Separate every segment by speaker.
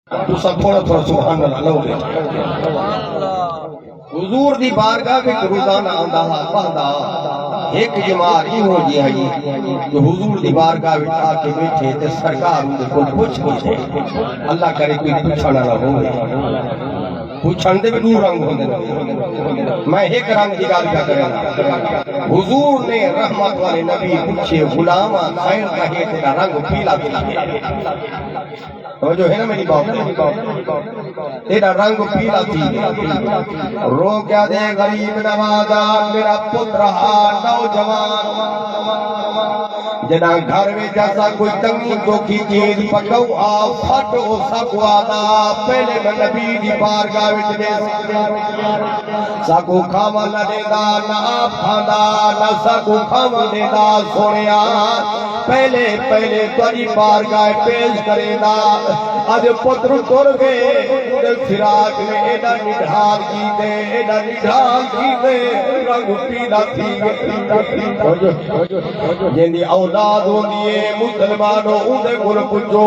Speaker 1: تو سب تھوڑا تھوڑا سبحان اللہ لو گے حضور دی بارگاہ وچ روزانہ آندا پڑھدا ایک جماعت ہی ہو جی ہے کہ حضور دی بارگاہ وچ آ کے بیٹھے تے سرکار دے کول پوچھ پوچھے اللہ کرے کوئی پوچھنا نہ ہوے پوچھن دے بھی دو رنگ ہوندے میں ایک رنگ دی گل کیا کرنا حضور نے رحمت والے نبی پوچھے غلام خیر کہے تیرا رنگ پیلا توجہ ہے نا میری بات تیرا رنگ پیلا تھی رو کیا دے غریب نوازا میرا پتر نوجوان جنا گھر میں جیسا کوئی تنگی دکھی چیز پکو آ پھٹو سکو آدھا پہلے میں نبی دی بارگاہ وچ دے سکو کھاوا نہ دیدا نہ آپ کھاندا نہ سکو کھاوا دیدا سونیا پہلے تاری بارگاہ پیش کرے دا اج پتر ٹر گئے فراق میں ایڈا نڈھال کی دے رنگ پیلا تھی جن دی اولاد ہوندی ہے مسلمانوں اندے کول پوچھو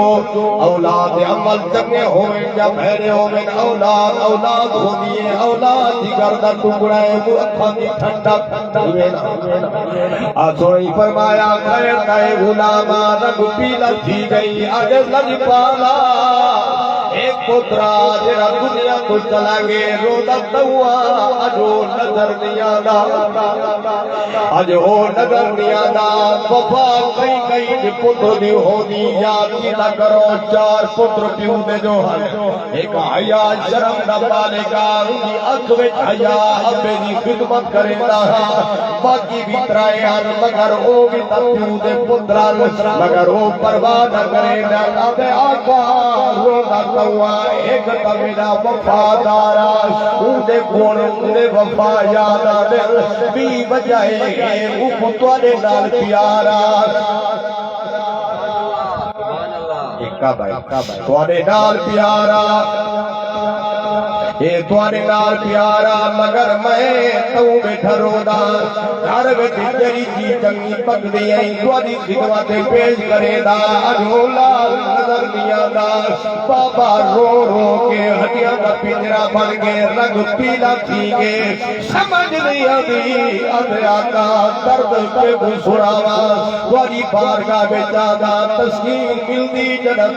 Speaker 1: اولاد عمل چنگے ہوئے یا بھڑے ہوئے اولاد ہوندی ہے اولاد دی گردن ٹکڑا ہے وہ اکھاں دی ٹھنڈک ہوئے نا سوئی فرمایا خیر تے غلام رنگ پیلا تھی گئی اج لج پالا ایک پترا جڑا دنیا تو چلا گے رودا دوا اجو نظر نہیں آندا اج او نظر نہیں آندا وفا کئی پتر دی ہونی یاد کیتا کرو چار پتر پیو دے جو ایک حیا شرم دا مالکا دی اکھ وچ حیا ابے دی خدمت کریندا باقی بھی ترائے ہن مگر او بھی پیو دے پتران مگر او پرواہ نہ کریندا ابے آقا رودا دوا ایک تا میرا وفادارا اندے گن اندے وفا یاد آدے بھی بجائے او پتوارے نال پیارا توارے نال پیارا اے توارے نال پیارا مگر میں تو بیٹھا رودا گھر وچ تیری جی چنگی پکدی ائی تواری خدمت پیش کرے دا اجولا نظر نہیں آندا بابا رو کے ہڈیاں دا پنجرا بن گئے رنگ پیلا تھی گئے سمجھ نہیں آندی ادے آقا درد پہ گسراوا تواری بارگاہ وچ آندا تسکین ملدی جڑا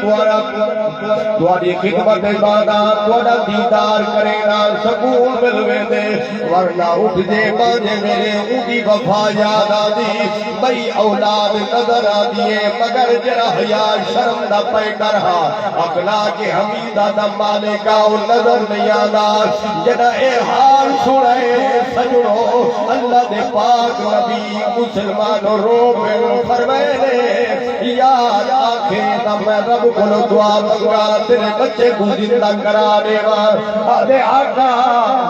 Speaker 1: تواری خدمت بادا تواڈا دیدار کرے نا سکون مل ویندے ورنہ اٹھ جے باجے میرے اودی وفا یاد آدی بئی اولاد نظر آدیے مگر جڑا حیا شرم دا پے کرہا اخلاق حمیدہ دا مالکا او نظر نہیں آندا جڑا اے حال سنے سجنو اللہ دے پاک نبی مسلمانوں رو پہ فرمائے یاد آکھے دا میں رب کو دعا منگا تیرے بچے کو زندہ کرا دے گا دے آقا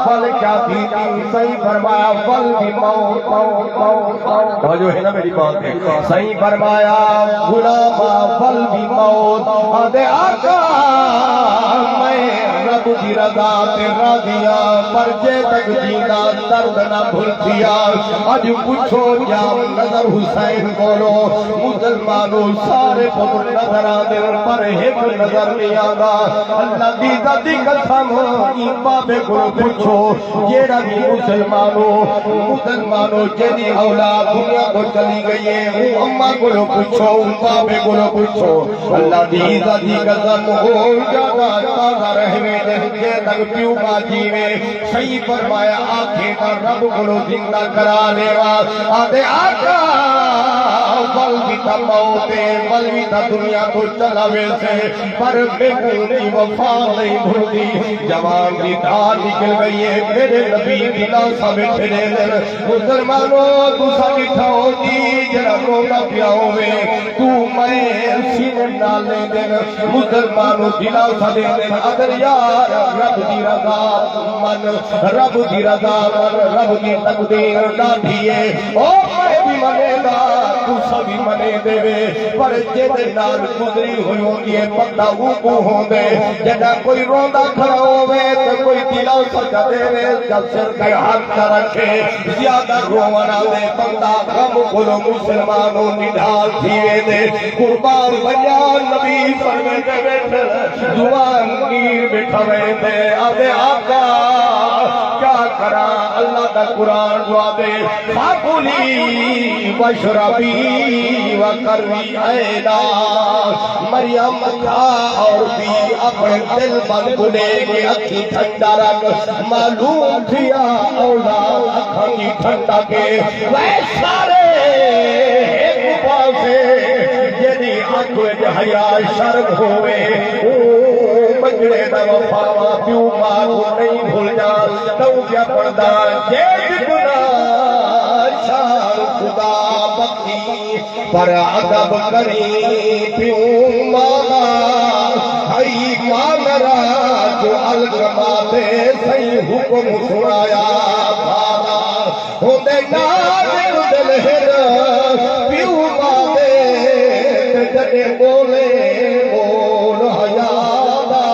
Speaker 1: فل کیا تھی صحیح فرمایا فل بھی موت جو ہے نا میری بات ہے صحیح فرمایا غلام فل بھی موت دے آقا میں رب کی رضا تے راضیا پر جے تک جینا درد نہ بھول دیا اج پوچھو کیا نظر حسین بولو مسلمانوں سارے پتر نظر آدے پر ایک نظر نہیں آندا اللہ دی ذاتی قسم بابے کو پوچھو جیڑا بھی مسلمانوں جیدی اولاد دنیا کو چلی گئی ہے وہ اماں کو پوچھو بابے کو پوچھو اللہ دی ذاتی قسم ہو جاتا تازہ رہوے جے تک پیو کا جیوے صحیح فرمایا آنکھیں کا رب کو زندہ کرا لے وا آدھے آقا بل بھی تا موتے بل بھی تا دنیا کو چلا ویسے پر بے پوری وفا نہیں بھولی جوان دی دھار نکل گئی ہے میرے نبی دلا سا بیٹھے دے مسلمانوں تو سا کٹھا ہو جی جرا رونا پیا ہوئے تو میں سینے ڈالے دے مسلمانوں دلا سا دے دے اگر یار رب دی رضا من رب دی رضا من رب دی تقدیر نہ دیئے او میں بھی منے دا تو سبھی منے دے پر جے نال گزری ہوئی ہوندی ہے بندہ وہ کو ہوندے جڑا کوئی روندا کھڑا ہوے تے کوئی دلا سجا دے جب سر تے ہاتھ رکھے زیادہ رونا دے بندہ غم کو مسلمانوں نڈھال تھی دے قربان بنیا نبی فرمے دے بیٹھ زبان بیٹھا ویندے آدھے آقا کیا کرا اللہ دا قرآن دعا دے فاکلی وشربی وکروی عینا مریم کھا اور بھی اپنے دل بند کنے کے اکھی ٹھنڈا رکھ معلوم تھیا اولاد اکھا کی ٹھنڈا کے وہ سارے ایک پاسے یعنی آنکھویں دے حیا شرم ہوئے مجھے دا وفاوا پیو ماں کو نہیں بھول جا تو کیا پردہ جیج گناہ شان خدا بخی پر عدب کری پیو ماں ہائی مانرا جو الگماتے سی حکم سنایا بھانا ہوندے نازل دل ہر پیو ماں دے جنے بولے بول حیادہ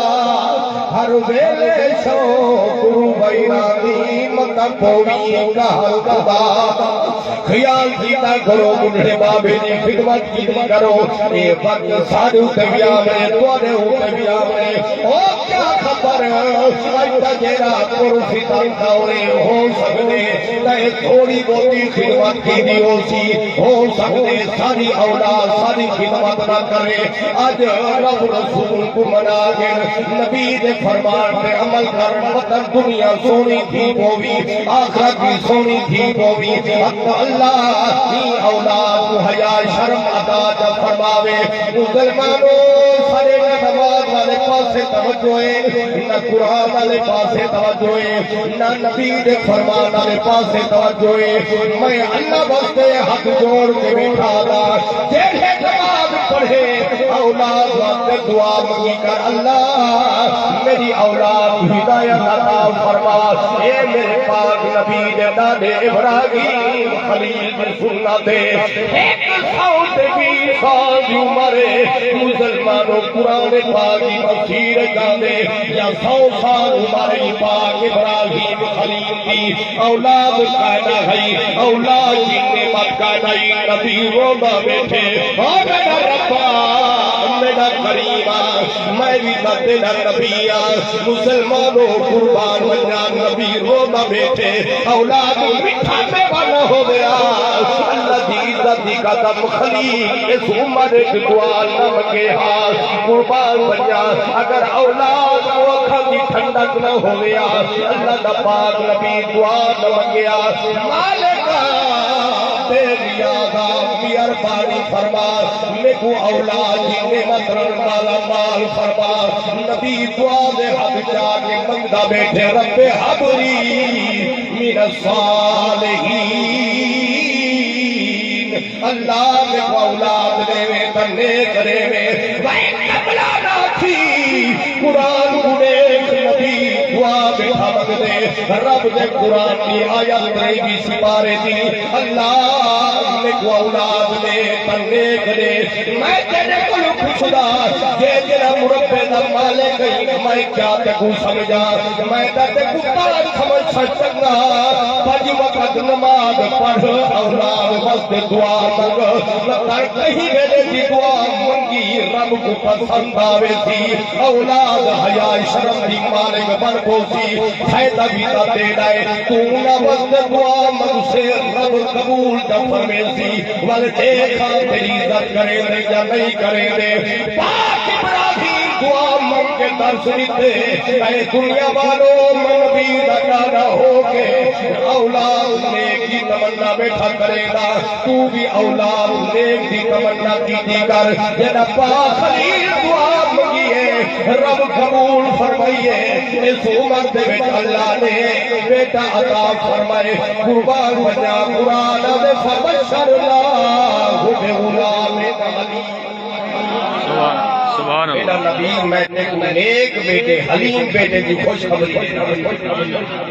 Speaker 1: ہر ویلے شوق بیرانی مطا پوی کہل خدا خیال کیتا کرو بڑھے بابے نے خدمت کیتا کرو اے وقت سارے اتبیا میں توڑے اتبیا میں او کیا خبر آئیتا جیرا کرسی تنکاورے ہو سکتے نئے تھوڑی بہتی خدمت کی دیو سی ہو سکتے ساری اولاد ساری خدمت نہ کرے آج رب رسول کو منا گر نبی دے فرمان پہ عمل کر مطلب دنیا سونی تھی ہوئی آخرت بھی سونی تھی ہوئی اللہ کی اولاد کو حیا شرم عطا جب فرماوے مسلمانوں سارے نماز والے پاسے توجہ ہے نہ قرآن والے پاسے توجہ ہے نہ نبی دے فرمان والے پاسے توجہ ہے میں اللہ واسطے ہاتھ جوڑ کے بیٹھا دا جیسے نماز پڑھے اولاد واسطے دعا مانگی کر اللہ میری اولاد ہدایت عطا فرما اے میرے پاک نبی دے دادے ابراہیم خلیل پر سننا دے ایک ساؤں بھی سال عمرے مسلمانوں قرآن پاکی بصیر جاندے یا 100 سال عمرے پاک ابراہیم خلیل کی اولاد کائنہ ہے اولاد کی نعمت کائنہ نبی رونا بیٹھے اور میرا ربا میرا قریبا میں بھی تیرا نبی مسلمانوں قربان بنیا نبی رونا بیٹھے اولاد مٹھانے والا ہو گیا اللہ دی عزت دی قدم خلیل اس عمر کی دعا نم کے ہاتھ قربان بنیا اگر اولاد کو اکھا دی ٹھنڈک نہ ہو گیا اللہ دا پاک نبی دعا نم گیا مالکہ تیری آگا بیار باری فرما لکھو اولاد کی نعمت رن مالا مال فرما نبی دعا دے حد جاگے مندہ بیٹھے رب حبری من الصالحین اللہ میں اولاد دے میں تنے کرے میں وہیں قبلہ نہ تھی قرآن گھنے نبی دعا بیٹھا مگ دے رب دے قرآن کی آیت رہی بھی سپارے دی اللہ میں اولاد دے تنے کرے میں تیرے کو خوشدا جے تیرا مربے دا مالے گئی میں کیا تکو سمجھا میں تے کتا سمجھ سکتا پج وقت نماز پڑھ اولاد واسطے دعا مانگ لگتا کہیں میرے دی دعا منگی رب کو پسند آوے سی اولاد حیا شرم دی مالک بن کو سی فائدہ بھی تا دے دے تو نہ واسطے دعا منگ سے رب قبول دا فرمے سی ول دیکھا تیری عزت کرے دے یا نہیں کرے دے پاک ابراہیم دعا منگ کے درس دیتے اے دنیا والوں من بھی لگانا ہو کے اولاد نیک کی تمنا بیٹھا کرے گا تو بھی اولاد نیک کی تمنا کی کر جنا پاک خلیل دعا منگی ہے رب قبول فرمائیے اس عمر دے بیٹھ اللہ نے بیٹا عطا فرمائے قربان بنا قرآن دے فبشر اللہ بے غلام حلیم
Speaker 2: سبحان
Speaker 1: میرا
Speaker 2: اللہ
Speaker 1: نبی میں نیک بیٹے حلیم بیٹے کی خوش خبری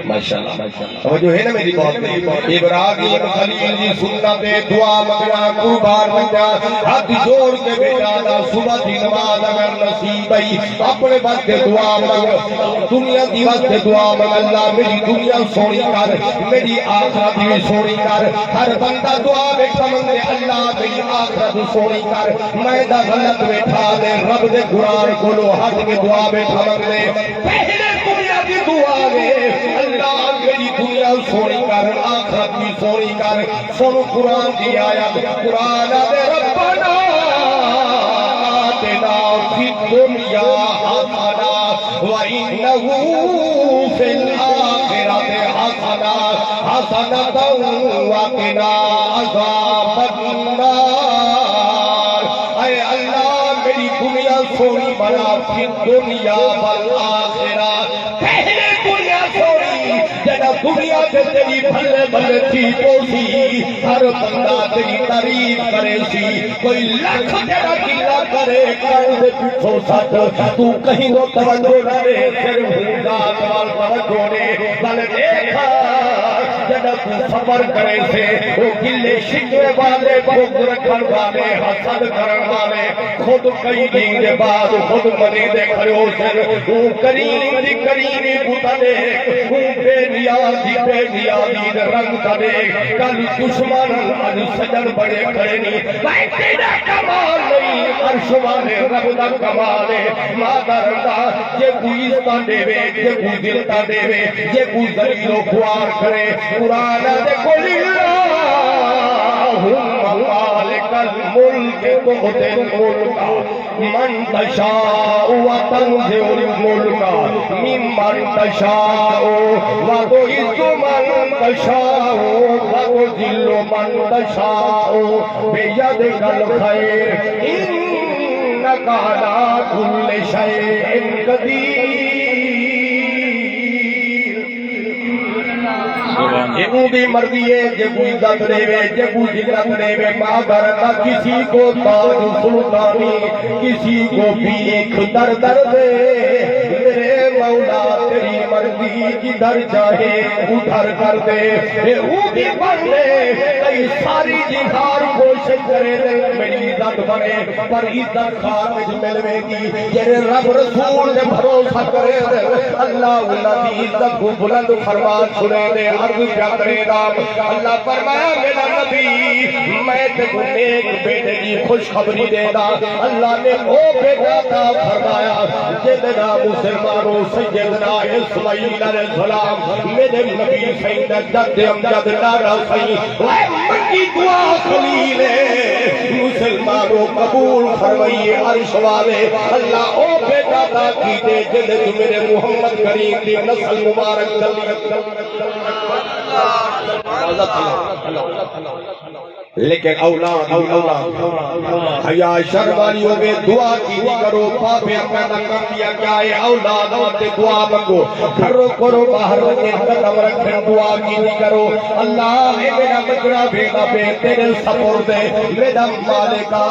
Speaker 1: ماشاءاللہ توجہ ہے نا میری بات میں ابراہیم خلیل جی سنت دعا منگنا قربان بننا ہاتھ جوڑ کے بیٹا دا صبح دی نماز اگر نصیب ہے اپنے وقت دعا منگ دنیا دی وقت دعا منگ اللہ میری دنیا سونی کر میری آخرت بھی سونی کر ہر بندہ دعا بیٹھا منگے اللہ میری آخرت سونی کر میں دا غلط بیٹھا دے رب دے قرآن کو لو حد کے دعا میں ٹھمک دے پہلے دنیا کی دعا میں اللہ میری دنیا سونی کر آخرت بھی سونی کر سنو قرآن دی آیت قرآن دے ربنا آتنا فی الدنیا حسنا وَإِنَّهُ فِي الْآخِرَةِ حَسَنَةٌ وَقِنَا عَذَابَ النَّارِ اے اللہ میری دنیا سونی بنا فی الدنیا والآخرہ پہلے دنیا سونی جنا دنیا کے تیری بھلے بھلے تھی پوسی ہر بندہ تیری تعریف کرے سی کوئی لاکھ تیرا گلا کرے کر دے پیچھو ساتھ تو کہیں وہ توجہ نہ رے صرف ذات وال توجہ نے بل دیکھا جنا تو صبر کرے سے وہ گلے شکوے والے بغض رکھن والے حسد کرن والے خود کئی دن کے بعد خود منے دے کھڑے ہو سر وہ کریم دی کریمی بوتا دے وہ بے نیازی رنگ کا دے کل دشمن اج سجن بڑے کھڑے نہیں بھائی تیرا کمال نہیں عرش والے رب دا کمال ہے مادر دا جے کوئی عزت دے وے جے کوئی دلتا دے وے جے کوئی ذلیل و خوار کرے قرآن دے قل اللہم مالک الملک تؤتی الملک من تشاء وتنزع الملک ممن تشاء وتعز من تشاء وتذل من تشاء بيدك الخير إنك على كل شيء قدير یہ بھی مرضی ہے جے کوئی عزت دے وے جے کوئی ذلت دے وے مادر نہ کسی کو تاج سلطانی کسی کو بھیک در در دے میرے مولا تیری مرضی جدھر چاہے ادھر کر دے وہ بھی بندے کئی ساری جہار کوشش کرے میری عزت بنے پر عزت خارج ملوے گی جڑے رب رسول نے بھروسہ کرے اللہ انہاں دی عزت کو بلند فرما چھڑے دے عرض کیا کرے گا اللہ فرمایا میرا نبی میں تے کو نیک بیٹے کی خوشخبری دے گا اللہ نے وہ بیٹا عطا فرمایا جدنا مسلمانوں سیدنا اسماعیل علیہ السلام میرے نبی سید جد امجد نارا سی منگی دعا خلیل مسلمانوں قبول فرمائیے عرش والے اللہ او بیٹا عطا کیجے جد میرے محمد کریم دی نسل مبارک لیکن اولاد حیا شرم والی ہوگے دعا کی کرو پاپے پیدا کر دیا کیا ہے اولاد آتے دعا مانگو گھروں کرو باہر رکھے قدم رکھے دعا کی کرو اللہ اے میرا مجرا بھیڑا بے تیرے سپور دے میرا مالکا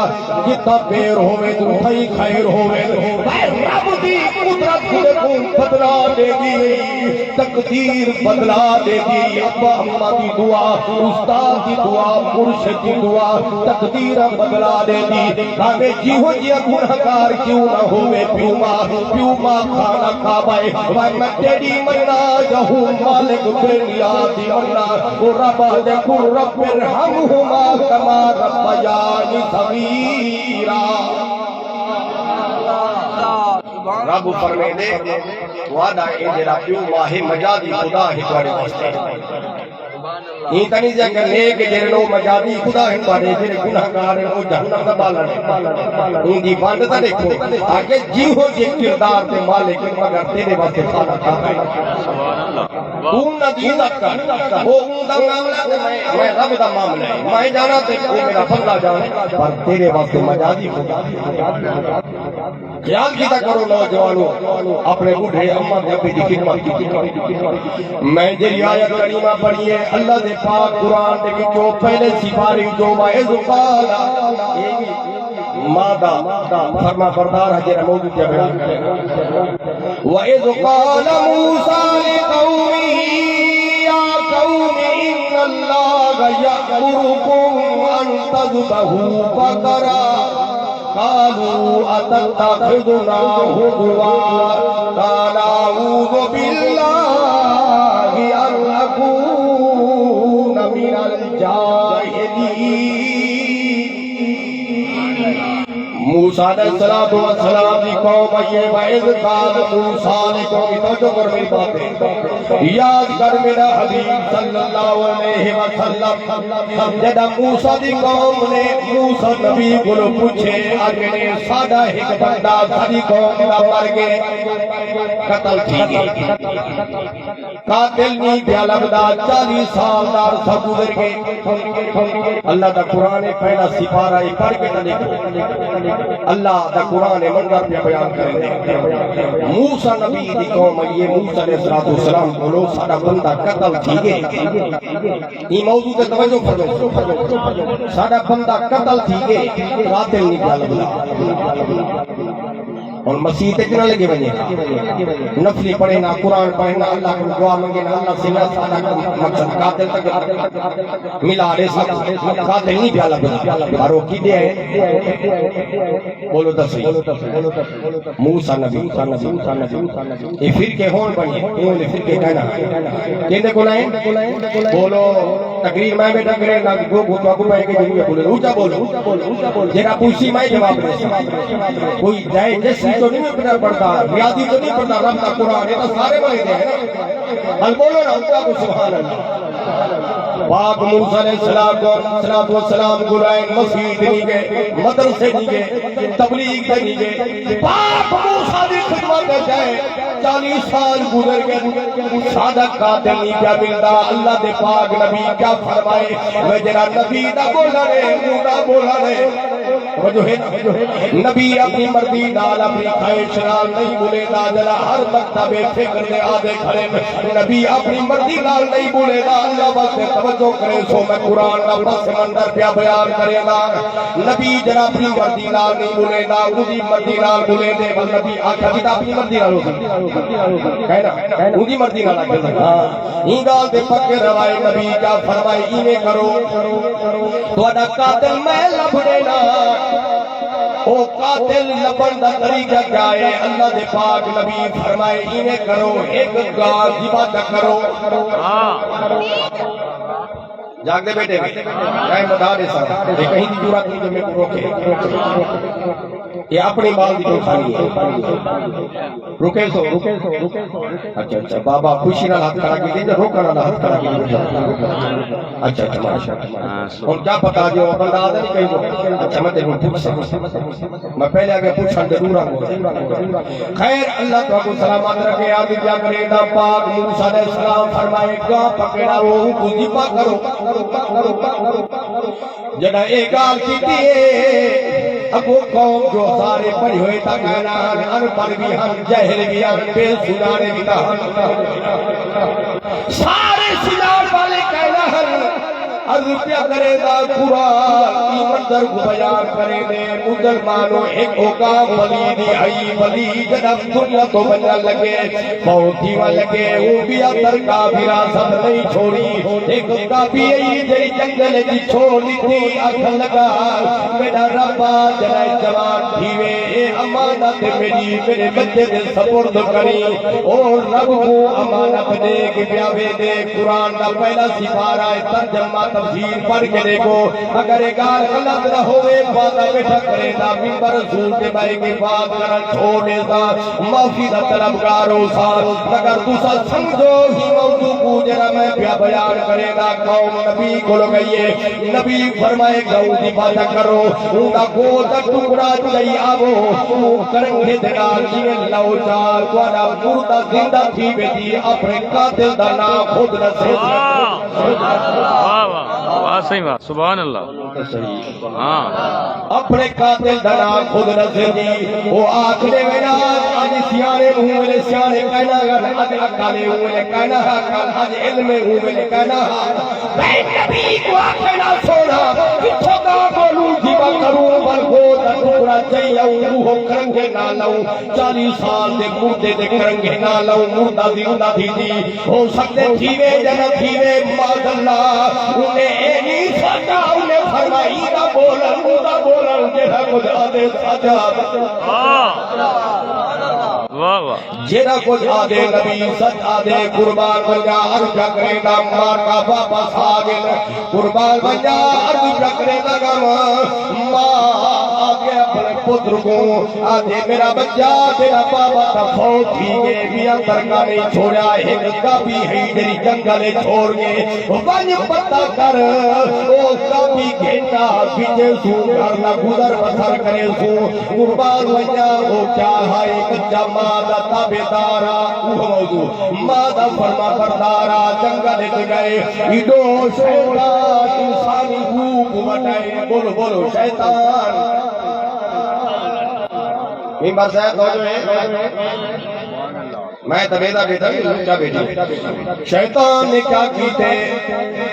Speaker 1: جتا پیر ہوئے تو بھائی خیر ہوئے رب دی قدرت کو بدلا دے گی تقدیر بدلا دے گی ابا اماں دی دعا استاد دی دعا مرشد کی دعا تقدیر بدلا دے دی ہمیں جیہو جیا گنہگار کیوں نہ ہوئے پیو ماں کھانا کھابائے میں تیری مننا جہوں مالک بنیادی مننا وہ ربا دے کل رب ارحمہما کما ربیانی صغیرا رب فرمے دے وعدہ اے جرا پیو ماہ مجادی خدا ہی توڑے واسطے یہ تنی جا کہ نیک جڑے لوگ مجازی خدا ہیں بارے جڑے گناہگار ہیں وہ جہنم دا بالن ان دی بند تے دیکھو آگے جی ہو جے کردار تے مالک مگر تیرے واسطے خاصا تھا سبحان اللہ تو نہ دی عزت کر وہ دا معاملہ میں رب دا معاملہ ہے میں جانا تے وہ میرا بندہ جانے پر تیرے واسطے مجازی خدا خیال کیتا کرو نوجوانوں اپنے بوڑھے اماں دے ابے دی خدمت کی میں جڑی آیت کریمہ پڑھی ہے اللہ دے پاک قرآن دے وچوں پہلے سپاری جو وَإِذْ قَالَ مادہ فرما بردار ہے جڑا موجود ہے وَإِذْ قَالَ مُوسَىٰ لِقَوْمِهِ يَا قَوْمِ إِنَّ اللَّهَ يَأْمُرُكُمْ أَن تَذْبَحُوا بَقَرَةً قالوا أتتخذنا هزوا قال أعوذ بالله أن أكون من الجاهلين موسیٰ علیہ السلام کی قوم یہ وَإِذْ قَالَ مُوسیٰ نے قومی توجہ کر میری باتیں یاد کر میرا حبیب صلی اللہ علیہ وسلم جدہ موسیٰ دی قوم نے موسیٰ نبی کو پوچھے اگنے سادہ ایک بندہ ساری قوم نہ مر گئے قتل تھی گئے قاتل نہیں دیا لگدا 40 سال دار سب گزر گئے اللہ دا قرآن پہلا سپارہ پڑھ کے لکھو اللہ دا قرآن منظر پہ بیان کرے موسیٰ نبی دی قوم یہ موسیٰ علیہ السلام بولو سارا بندہ قتل تھی گئے یہ موضوع تے توجہ کرو سارا بندہ قتل تھی گئے قاتل نہیں دیا لگدا اور مسیح اتنا لگے بنے نفلی پڑھے نا قرآن پڑھے نا اللہ کو دعا منگے نا اللہ سے سادہ مقصد قاتل تک ملا رہے ساتھ قاتل نہیں پیالا بنا اور وہ کی دے ہے بولو دسوی موسیٰ نبی یہ فرقے ہون بنی انہوں نے فرقے کہنا کہنے کو لائیں بولو تقریر میں بیٹھا کرے نا گو گھوٹوا کو پہنے کے جنوے بولے روچا بولو جیرا پوچھی میں جواب رہے کوئی جائے جیسی تو نہیں پڑھتا ریاضی تو نہیں پڑھتا رب کا قرآن یہ تو سارے بھائی دے ہیں حل بولو نا ان کا کو سبحان اللہ پاک موسیٰ علیہ السلام گلائن مسجد نہیں گئے مدرسے نہیں گئے تبلیغ نہیں گئے پاک موسیٰ دی خدمت جائے 40 سال گزر گئے سادہ قاتل نہیں کیا ملتا اللہ دے پاک نبی کیا فرمائے میں جرا نبی دا بولا رہے مودا بولا رہے نبی اپنی مرضی نال اپنی خواہش نال نہیں بولے دا جلا ہر مکتب فکر دے آدھے کھڑے نبی اپنی مرضی نال نہیں بولے دا اللہ بس توجہ کرے سو میں قرآن کا پس منظر پیا بیان کرے دا نبی جرا اپنی مرضی نال نہیں بولے دا اُنہی مرضی نال بولے دے بس نبی آکھا جیتا اپنی مرضی نال ہو سکتی کہنا اُنہی مرضی نال آکھا سکتا ہی گال دے پکے روائے نبی کیا فرمائے اینے کرو تو ادا قاتل میں لبڑے نا او قاتل لبن دا طریقہ کیا ہے اللہ دے پاک نبی فرمائے انہیں کرو ایک گاہ ذبح کرو جاگ دے بیٹے کہیں مدار صاحب یہ کہیں دی جورات نہیں جو میں کو روکے یہ اپنی مال دی تو کھانی ہے رکے سو اچھا اچھا بابا خوشی نہ ہاتھ کھڑا کی دیں روکنا نہ ہاتھ کھڑا کی دیں اچھا اچھا ماشاءاللہ اور کیا پتا جو بندہ آدھا نہیں کہیں کو اچھا میں دیکھوں پوچھ سکتا میں پہلے آگے پوچھا ضرور آگے خیر اللہ تو آپ کو سلامات رکھے آدھی کیا کرے دا پاک موسیٰ علیہ السلام فرمائے گاہ پکڑا وہ کو ذبح کرو جنہ ایک گال کی دیئے اب وہ قوم جو سارے پڑھی ہوئے تا کہنا ان پر بھی ہم جہل بھی ہم بے سنانے بھی تا سارے سنار والے کہنا عرض پیا کرے دا قرآن کی منظر کو بیان کرے دے مسلمانوں ایک اوقام ولی دی آئی ولی جنب دنیا تو بننا لگے بہتی ہوا لگے وہ بھی اتر کا وراثت نہیں چھوڑی ایک کافی آئی جی جنگل جی چھوڑی تھی اکھل لگا میرا ربا جنائے جوان تھیوے اے امانت میری میرے بچے دے سپرد کری اور رب کو امانت دے کہ بیاوے دے قرآن کا پہلا سپارہ ترجمہ تفسیر پڑھ کے دیکھو اگر گال غلط نہ ہوئے وعدہ بیٹھا کرے نا منبر رسول کے بھائی کے بات کرن چھوڑے سا معافی دا طلبگاروں سا اگر دوسرا سمجھو ہی موضوع کو جرا میں پیا بیان کرے نا قوم نبی کو لگئیے نبی فرمائے گاؤں دی بات کرو اونگا کو دا ٹکڑا چلی آو کرنگے دینا جیل لو چار کوارا مردہ زندہ تھی بیٹی اپنے قاتل دا نا خود نسے
Speaker 2: صحیح بات سبحان اللہ
Speaker 1: اپنے قاتل دنا خود نظر دی وہ آخرے وینا آج سیانے ہوں ملے سیانے کہنا آج اکالے ہوں ملے کہنا آج علم ہوں ملے کہنا میں نبی کو آخرا سونا کتھو دا بولوں جیبا کروں بلکو دا ٹکڑا چاہیے ہوں کرنگے نہ لوں 40 سال دے مردے دے کرنگے نہ لوں مردہ زندہ تھی دی ہو سکتے تھیوے جنہ تھیوے ماد اللہ انہیں نہیں ساتا انہیں فرمائی دا بولن جیڑا کچھ آدھے ساجا جیڑا کچھ آدھے نبی سچ آدھے قربان بنجا عرض کرے دا مار کا واپس آگل قربان بنجا عرض کرے دا ماں آگے اپنے پتر کو آدھے میرا بچہ تیرا بابا تا فوت تھی گئے بھی اندر کا نہیں چھوڑا ایک کبھی ہے تیری جنگلے چھوڑ گئے ون پتہ کر او کبھی گھنٹا بیچے سو کرنا گزر بسر کرے سو قربان وجہ ہو کیا ہے کچا مادہ تابدارا موضوع مادہ فرما بردارا جنگلے تو گئے ایڈو شیطان انسانی روپ بٹائے بولو بولو شیطان ممبر صاحب ہو جو ہے میں تبیدہ بیٹا کیا بیٹی شیطان نے کیا کی تھے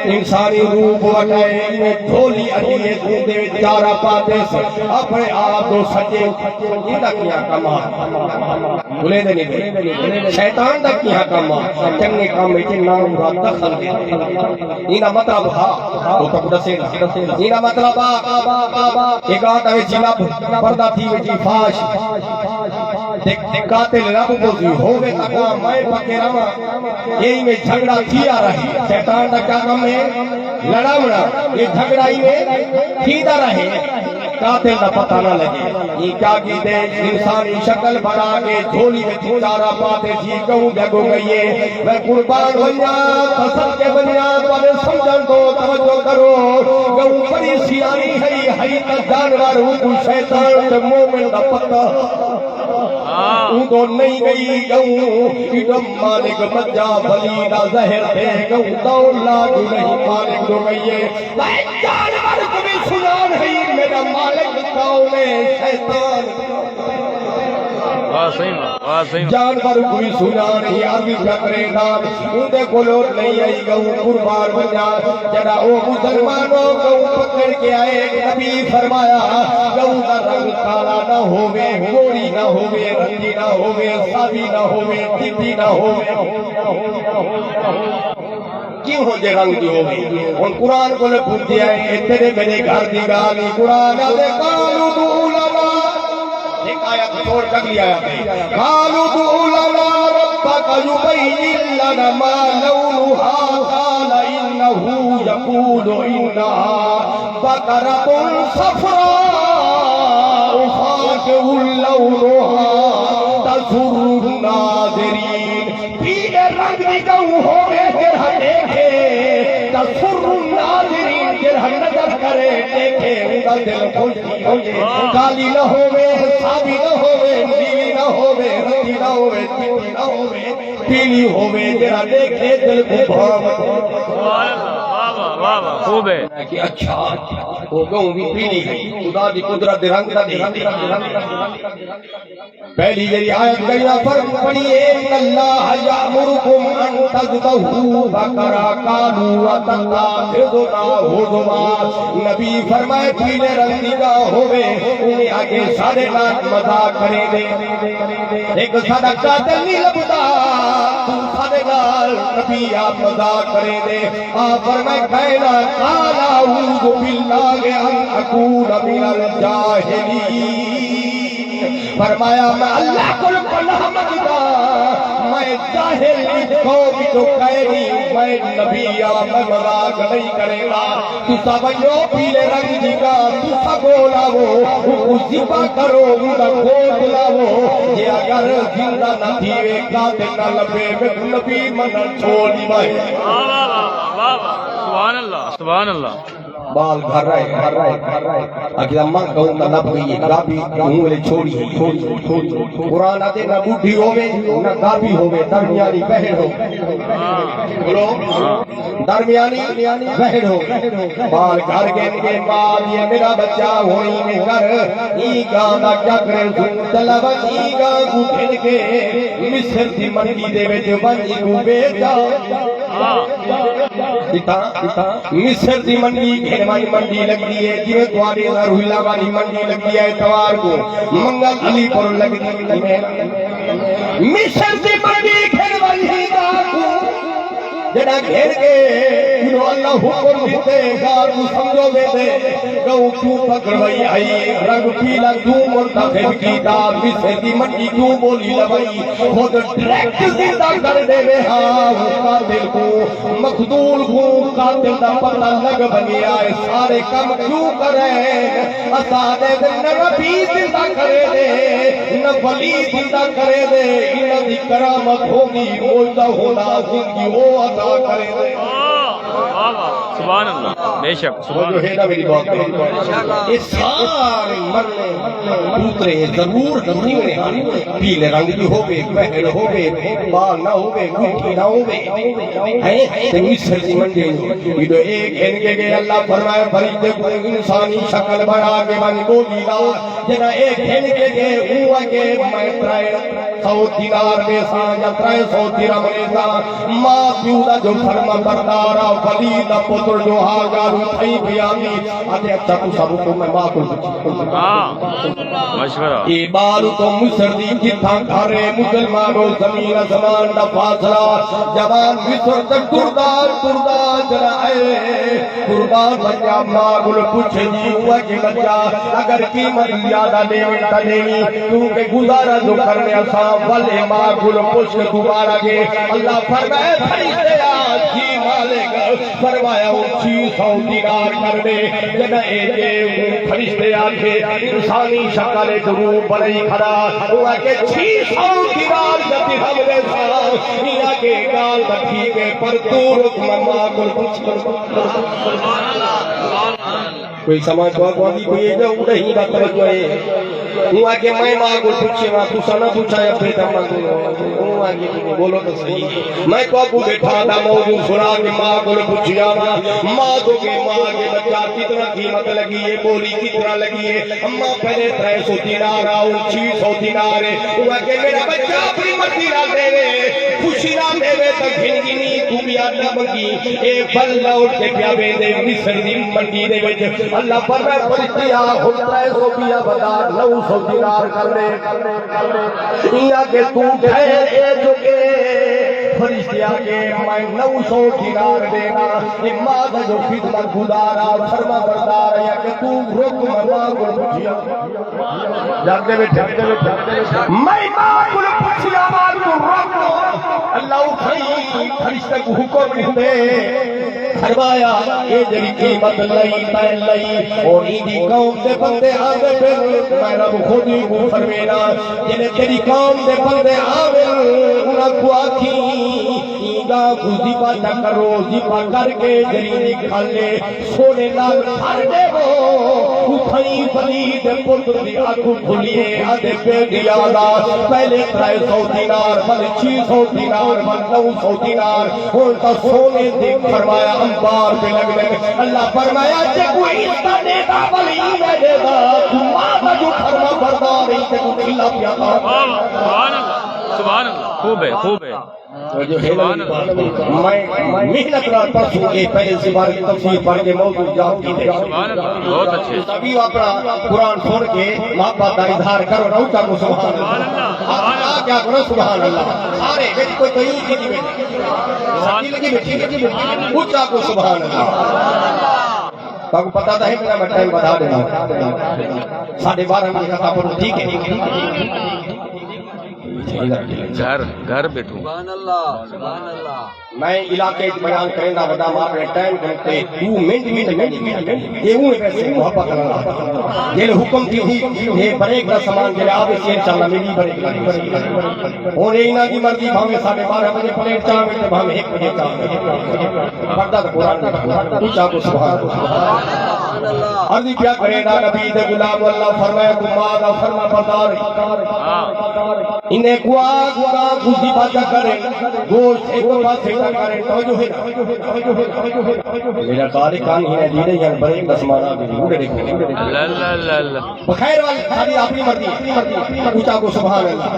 Speaker 1: انسانی روپ وٹائے دھولی علیہ دے چارہ پاتے سے اپنے آپ دو سجے یہ تک کیا کما بھولے دے نہیں شیطان تک کیا کما چنگے کام میں نام را دخل دے یہ مطلب ہاں وہ تک دسے نا یہ مطلب ایک آتا ہے جینا پردہ تھی ویچی فاش قاتل رب بوزی ہوگے تکا میں پکے رہا یہی میں جھگڑا کیا رہی شیطان دا کیا کم ہے لڑا مڑا یہ جھگڑا ہی میں کیتا رہے قاتل دا پتہ نہ لگے یہ کیا کی دے انسانی شکل بنا کے جھولی میں چارہ پاتے جی کہوں گو گئیے میں قربان بنیا قسم کے بنیا پر سمجھن دو توجہ کرو کہوں بڑی سیانی ہے تا جانور ہوں شیطان تے مومن دا پتہ تو نہیں گئی گوں ایڈم مالک مجا بلیدہ زہر دے گوں دولا جو نہیں مالک دو گئیے میں جانور کو بھی سنان ہے میرا مالک کون ہے شیطان جانور کو بھی سنان ہے آگی چکرے نام اندے کلوٹ نہیں آئی گوں قربان بنیا جڑا او مسلمانوں گوں پکڑ کے آئے نبی فرمایا گوں دا رنگ کالا نہ ہوئے گوری نہ ہوئے رنگی نہ ہوئے سابی نہ ہوئے چٹی نہ ہوئے کیوں ہو جے رنگ دی ہوئے ان قرآن کو لے پوچھ دیا ہے تیرے میرے گھر دی گالی قرآن دے قالو دولنا ایک آیت چھوڑ کگلی آیت ہے قالو دولنا ربک یبین لنا ما لونها قال انہو یقول انہا بقرۃ صفراء فاقع لونها تسر الناظرین پیلے رنگ دی گوں ہوئے جرہ دیکھے تسر الناظرین جرہ نظر کرے دیکھے اندر دل خوشی ہوئے کالی نہ ہوئے سابی نہ ہوئے نیلی نہ ہوئے رنگی نہ ہوئے چٹی نہ ہوئے پیلی ہوئے جرہ دیکھے دل کو بھام
Speaker 2: خوب ہے
Speaker 1: کہ اچھا وہ گوں بھی پیلی ہے خدا دی قدرت رنگ دا دی پہلی جی آیت گئینا فرق پڑھئے ان اللہ یامرکم ان تذبحوا بقرہ قالوا وتتخذنا ہزوا نبی فرمائے پیلے رنگ کا ہوئے انہیں آگے سارے نات مذاق کریں دے ایک صدقہ دل نہیں لبتا تم سارے نال نبی آپ مذاق کریں دے آپ فرمائے کہنا قال اعوذ باللہ ان اکون من الجاہلین فرمایا میں اللہ کو پناہ مانگتا میں جاہل قوم جو کہنی میں نبی آپ میں مذاق نہیں کرے گا تو سبجو پیلے رنگ دی گا تو سبو لاؤ اسی پا کرو گا گوٹ لاؤ یہ اگر زندہ نہ تھیوے قاتل نہ لبے میں نبی من چھوڑی بھائی
Speaker 2: سبحان اللہ سبحان اللہ
Speaker 1: بال گھر رہے اگر اماں کہوں گا نب گئی ہے گابی ہوں لے چھوڑی قرآن آتے نہ بوڑھی ہوئے نہ گابی ہوئے درمیانی بہن ہو بولو درمیانی بہن ہو بال گھر گئے بعد یہ میرا بچہ ہوئی میں گھر ای گانا کیا کرے سن چلا بچی گا کو پھر کے مصر دی منڈی دے بیٹے بنی کو بیٹا مصر دی منڈی گھنوائی منڈی لگ دی ہے جیوے دوارے روحیلہ والی منڈی لگ دی ہے اتوار کو منگل علی پر لگ دی ہے مصر دی منڈی گھنوائی کو جڑا گھر کے جو اللہ حکم دیتے گار کو سمجھو بیتے گو کیوں پکڑوئی آئی رنگ پیلا کیوں مرتخب کیتا بسے دی مٹی کیوں بولی لبائی خود ڈریکٹ زندہ کر دے وے ہاں وہ قاتل کو مقدول کو قاتل دا پتہ لگ بنی آئے سارے کم کیوں کرے اسادے دن نبی زندہ کرے دے نہ ولی زندہ کرے دے انہ دی کرامت ہوگی موجدہ ہونا زندگی وہ عطا کرے دے
Speaker 2: سبحان اللہ بے شک سبحان
Speaker 1: جو ہے نا میری بات ہے اس سارے مرنے دوسرے ضرور پیلے رنگ کی ہوگے بہر ہوگے بال نہ ہوگے گوٹھی نہ ہوگے ہیں مصر کی منڈی یہ جو ایک ان کے گئے اللہ فرمائے فرید کو انسانی شکل بنا کے بنی بولی لا جنا ایک ان کے گئے ہوا کہ میں ترائے 100 دینار میں سان یا 300 درہم میں سان ماں پیودا جو فرما بردارا ولید پتر جو ہاگارو تھئی بیانی آتے اچھا تو سب کو میں ماں کو
Speaker 2: مشورہ
Speaker 1: یہ بال تو مصر دی کتھاں گھرے مسلمانوں زمین زمان دا فاصلہ جوان مصر تک کردار جرائے قربان بچہ ماں گل پوچھے جی ہوا کہ بچہ اگر قیمت زیادہ دیویں تا دیویں کیونکہ گزارا جو کرنے آسان والے ماں گل پوچھ کے دوبارہ گے اللہ فرمائے فرشتے جی مالک فرمایا وہ 600 دینار کر دے جنہ ایک فرشتے آکے انسانی شکل ضرور بڑی کھڑا ہوا کہ 600 دینار جتی ہم نے سا یہ کے گال بٹھی کے پر دور مما کو کوئی سمجھ کوئی کوئی جو نہیں دا توجہ ہے ہوا کہ میں ماں کو پوچھے وا تو سنا پوچھا یا بیٹا ماں کو ہوا کہ بولو تو صحیح میں تو ابو بیٹھا تھا موضوع سنا کہ ماں کو پوچھیا ماں تو کہ ماں کے بچہ کتنا قیمت لگی ہے بولی کتنا لگی ہے اماں پہلے 300 دینار اور 600 دینار ہوا کہ میرا بچہ اپنی مرضی نہ دے خوشی نہ دے تو گھنگنی دنیا نہ منگی اے پھل لوٹ کے پیا دے مصر دی منڈی دے وچ اللہ فرمائے فرشتے آ ہن 300 پیا بتا 900 دینار کر دے یا کہ تو ٹھہر اے جو کہ فرشتے آگے میں 900 دینار دینا اماد جو خدمت گزارا فرما بردار یا کہ تو رک ماں کو پوچھیا جاگتے بیٹھے میں ماں کو پوچھیا ماں کو رک اللہ اٹھائی فرشتے کو حکم دے فرمایا اے جری قیمت لئی پہن لئی اور ایدی قوم دے بندے آگے پھر میں رب خود ہی کو فرمینا جنہیں تیری قوم دے بندے آگے انہاں کو آکھی ایگا گزی پا چکرو زیپا کر کے جری نکھالے سونے لال بھر دے وہ اٹھائی بلی دے پتر دی آنکھوں کھلیے آدھے پہ دیا دا پہلے 300 دینار بل 600 دینار بل 900 دینار ہوتا سونے دے فرمایا انبار پہ لگ لگے اللہ فرمایا جے کوئی عزتہ دیتا بلی میں دے دا تو ماں جو فرما بردار ہی تے کو کھلا پیا دا
Speaker 2: سبحان اللہ خوب ہے خوب ہے
Speaker 1: جو ہے میں محنت رہا پرسوں کے پہلے سے بار کی تفسیر پڑھ کے موضوع جاؤں کی تھے
Speaker 2: بہت اچھے
Speaker 1: تبھی اپنا قرآن سن کے محبت کا اظہار کرو نہ اچھا کو سبحان اللہ آپ کیا کرو سبحان اللہ سارے بیٹی کوئی کہیں کی نہیں بیٹی ساتھی لگی بیٹھی اچھا کو سبحان اللہ آپ کو پتا تھا ہے میں ٹائم بتا دینا 12:30 بجے کا پڑھو ٹھیک ہے
Speaker 2: گھر بیٹھو
Speaker 3: سبحان اللہ سبحان اللہ
Speaker 1: میں علاقے بیان کریں دا ودا ماں اپنے ٹائم کرتے 2 منٹ یہ وہ پیسے محبت کرنا یہ حکم تھی یہ بریک دا سامان جے آپ سے انشاءاللہ میری بریک اور اینا کی مرضی بھاوے 12:30 بجے پلیٹ چاہے تے بھاوے 1 بجے چاہے پردہ قرآن پوچھا کو سبحان اللہ عرض کیا کرے دا نبی دے غلام اللہ فرمایا کو ماں دا فرما بردار انہیں کو آگا گزی باچا کرے گوشت ایک پاسے کا کرے توجہ ہے میرا تارکان ہی نے دیدے یعنی بریک دسمانا بھی مجھے دیکھو بخیر والی ساری اپنی مرضی پوچھا کو سبحان اللہ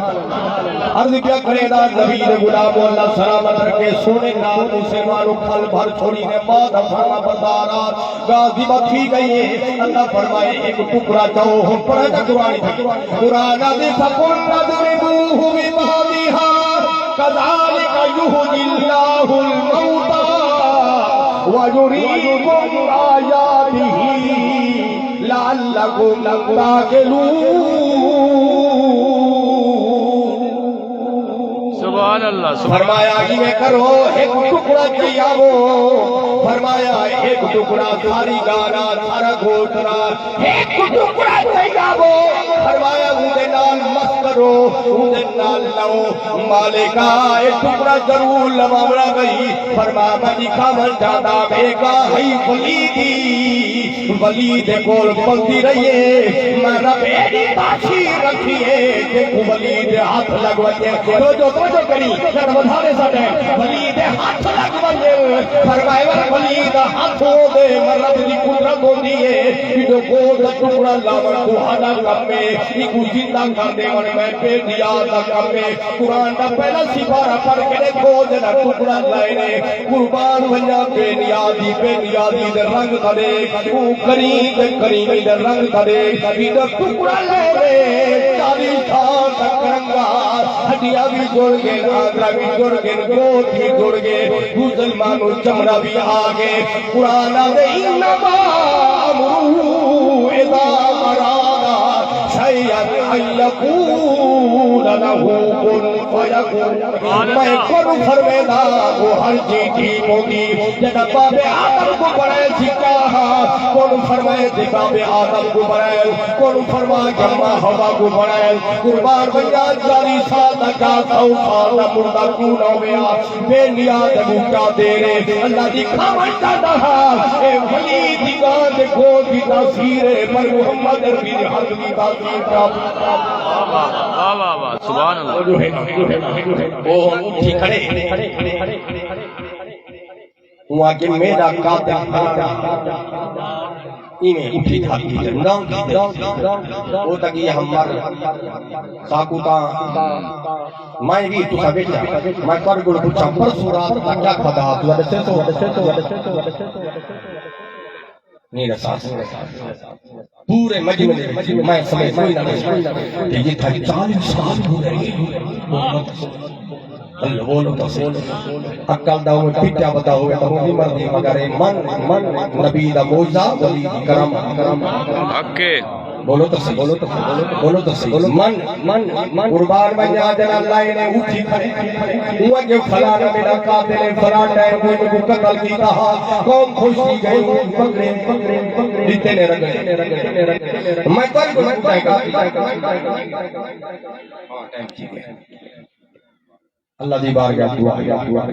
Speaker 1: عرض کیا کرے دا نبی دے غلام اللہ سلامت رکھے سونے نام اسے مانو کھل بھر چھوڑی نے ماں دا فرما بردارا غازی بکھی گئی ہے اللہ فرمائے ایک ٹکڑا چاہو ہم پڑھے دا قرآن دے فقل ندربوہ ببعضها كذلك يحيي الله الموتى وَيُرِيكُمْ آيَاتِهِ لَعَلَّكُمْ تَعْقِلُونَ۔
Speaker 2: سبحان اللہ
Speaker 1: فرمایا یہ کرو ایک ٹکڑا چیاو، فرمایا ایک ٹکڑا ساری گانا سارا گھوٹنا ایک ٹکڑا چیاو، فرمایا اندے نال مس کرو اندے نال لو مالکا ایک ٹکڑا ضرور لمامڑا گئی، فرمایا مجی کامل جانا بیگا ہی ولید کول پلتی رہیے میں رب ایڈی باشی رکھیے دیکھو ولید ہاتھ لگوتے جو کری نر بدھانے ساٹھے ولید ہاتھ لگوتے فرمائے ولید ہاتھ ہو دے میں رب دی قدرت ہو دیئے جو گود ٹکڑا لاور کو ہانا کم میں ایکو زندہ کر دے میں پہ دیا دا کم میں قرآن دا پہلا سپارہ پڑھ کے دیکھو جنا ٹکڑا لائے نے قربان بنیا بے نیادی دے رنگ دے کریم دے رنگ دے ٹکڑا لے دے 40 سال تک رنگا ہڈیاں بھی جڑ گئے آدھا بھی جڑ گئے گوٹ بھی جڑ گئے مسلمان و چمڑا بھی آگئے قرآن دے انما امرو اذا ارادا شیئن ان یقول لہو کن فیکون میں کن فرمیدہ وہ ہر چیزی ہوگی جنہ باب آدم کو بڑھے سکا کن فرمائے تھے باب آدم کو بڑھے کن فرمائے جمع ہوا کو بڑھے قربان بنیا 40 سال تکا 100 سال تک مردہ کون ہو گیا بے نیاد بوٹا دے رہے اللہ دی کھامن جاتا اے ولی دیگان دیکھو دی تاثیر پر محمد ربی حق دی تاثیر کا
Speaker 2: سبحان اللہ
Speaker 1: وہ اٹھی کھڑے وہاں کے میرا قاتل انہیں اٹھی تھاکی دے نام کی دے وہ تک یہ ہم مر ساکوتا میں بھی تو سبیٹا میں کرگل پوچھا پر سورات کیا خدا تو ادھے تو نہیں رسا پورے مجمع میں سمجھ کوئی نہ کہ یہ تھا 40 سال ہو رہی اللہ بولو تو اکل دا ہوئے پیٹیا بتا ہوئے تو ہوئی مردی مگر من نبی دا موجزہ ولی کرم
Speaker 2: حقے
Speaker 1: بولو تو سی بولو تو سی من قربان بنیا جنا اللہ نے اٹھی کھڑے ہوا کہ فلانا میرا قاتل فران ٹائم کوئی کو قتل کی کہا قوم خوش کی گئی پکڑے جتے نے رگڑے میں کوئی کو اٹھائے گا اللہ دی بارگاہ دعا